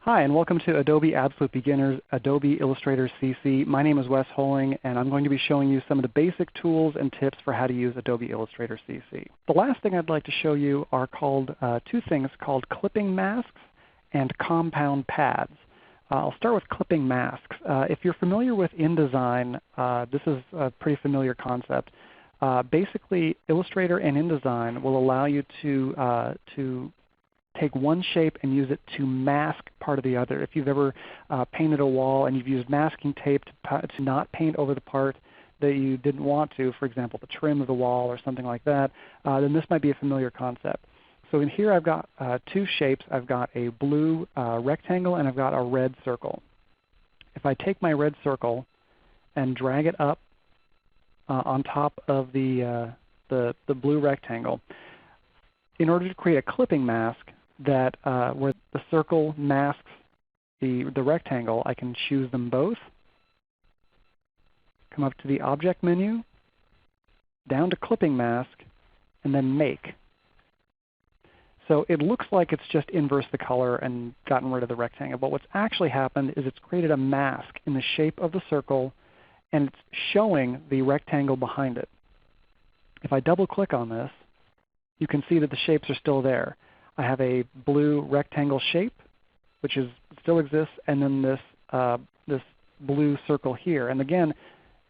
Hi, and welcome to Adobe Absolute Beginners Adobe Illustrator CC. My name is Wes Holing, and I'm going to be showing you some of the basic tools and tips for how to use Adobe Illustrator CC. The last thing I'd like to show you are called two things called clipping masks and compound pads. I'll start with clipping masks. If you're familiar with InDesign, this is a pretty familiar concept. Basically, Illustrator and InDesign will allow you to take one shape and use it to mask part of the other. If you've ever painted a wall and you've used masking tape to not paint over the part that you didn't want to, for example, the trim of the wall or something like that, then this might be a familiar concept. So in here I've got two shapes. I've got a blue rectangle and I've got a red circle. If I take my red circle and drag it up on top of the blue rectangle, in order to create a clipping mask that where the circle masks the rectangle, I can choose them both, come up to the Object menu, down to Clipping Mask, and then Make. So it looks like it's just inversed the color and gotten rid of the rectangle, but what's actually happened is it's created a mask in the shape of the circle, and it's showing the rectangle behind it. If I double click on this, you can see that the shapes are still there. I have a blue rectangle shape, which still exists, and then this blue circle here. And again,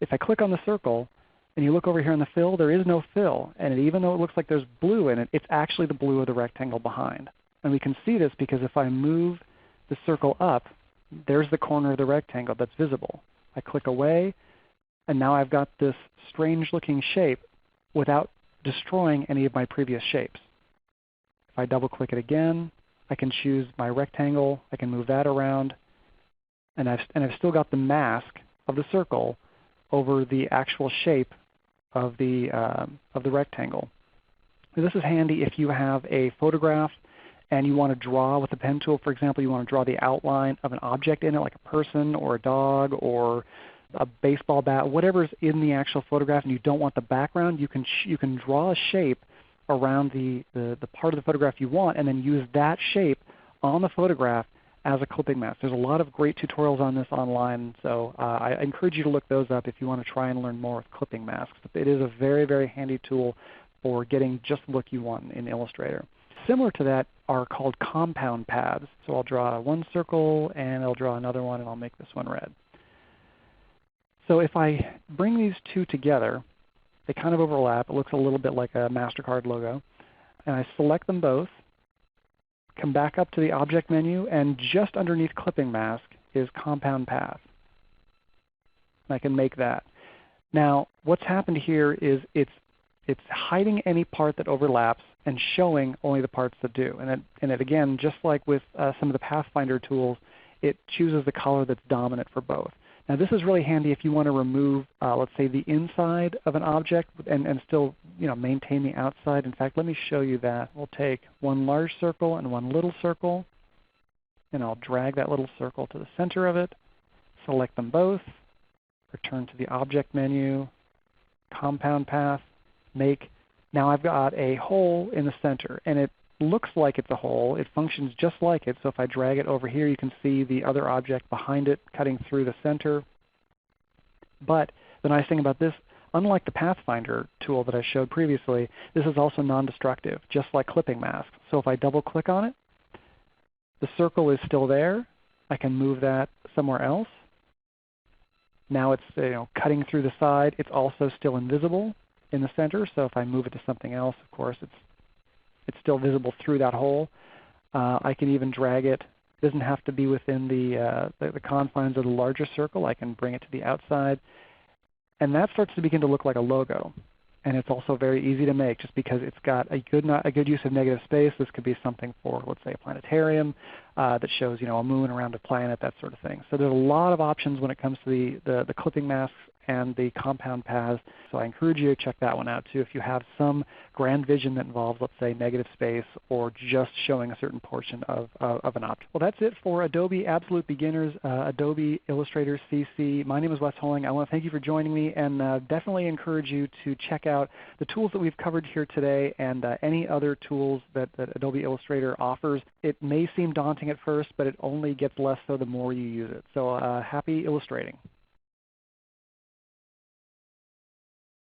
if I click on the circle and you look over here in the fill, there is no fill. And even though it looks like there's blue in it, it's actually the blue of the rectangle behind. And we can see this because if I move the circle up, there's the corner of the rectangle that's visible. I click away, and now I've got this strange looking shape without destroying any of my previous shapes. If I double click it again, I can choose my rectangle, I can move that around, and I've still got the mask of the circle over the actual shape of the rectangle. Now, this is handy if you have a photograph and you want to draw with a pen tool. For example, you want to draw the outline of an object in it, like a person or a dog or a baseball bat, whatever's in the actual photograph, and you don't want the background, you can draw a shape around the part of the photograph you want and then use that shape on the photograph as a clipping mask. There's a lot of great tutorials on this online, so I encourage you to look those up if you want to try and learn more with clipping masks. It is a very, very handy tool for getting just the look you want in Illustrator. Similar to that are called compound paths. So I'll draw one circle and I'll draw another one and I'll make this one red. So if I bring these two together, they kind of overlap. It looks a little bit like a MasterCard logo. And I select them both, come back up to the Object menu, and just underneath Clipping Mask is Compound Path. And I can make that. Now what's happened here is it's hiding any part that overlaps and showing only the parts that do. And it again, just like with some of the Pathfinder tools, it chooses the color that's dominant for both. Now this is really handy if you want to remove, let's say, the inside of an object and still maintain the outside. In fact, let me show you that. We'll take one large circle and one little circle, and I'll drag that little circle to the center of it, select them both, return to the Object menu, Compound Path, Make. Now I've got a hole in the center, and it looks like it's a hole. It functions just like it. So if I drag it over here, you can see the other object behind it cutting through the center. But the nice thing about this, unlike the Pathfinder tool that I showed previously, this is also non-destructive, just like clipping masks. So if I double click on it, the circle is still there. I can move that somewhere else. Now it's cutting through the side. It's also still invisible in the center. So if I move it to something else, of course, it's still visible through that hole. I can even drag it. It doesn't have to be within the confines of the larger circle. I can bring it to the outside. And that starts to begin to look like a logo. And it's also very easy to make just because it's got a good use of negative space. This could be something for, let's say, a planetarium that shows a moon around a planet, that sort of thing. So there's a lot of options when it comes to the clipping masks and the compound paths. So I encourage you to check that one out too if you have some grand vision that involves, let's say, negative space or just showing a certain portion of an object. Well, that's it for Adobe Absolute Beginners, Adobe Illustrator CC. My name is Wes Holling. I want to thank you for joining me, and definitely encourage you to check out the tools that we've covered here today and any other tools that Adobe Illustrator offers. It may seem daunting at first, but it only gets less so the more you use it. So happy illustrating.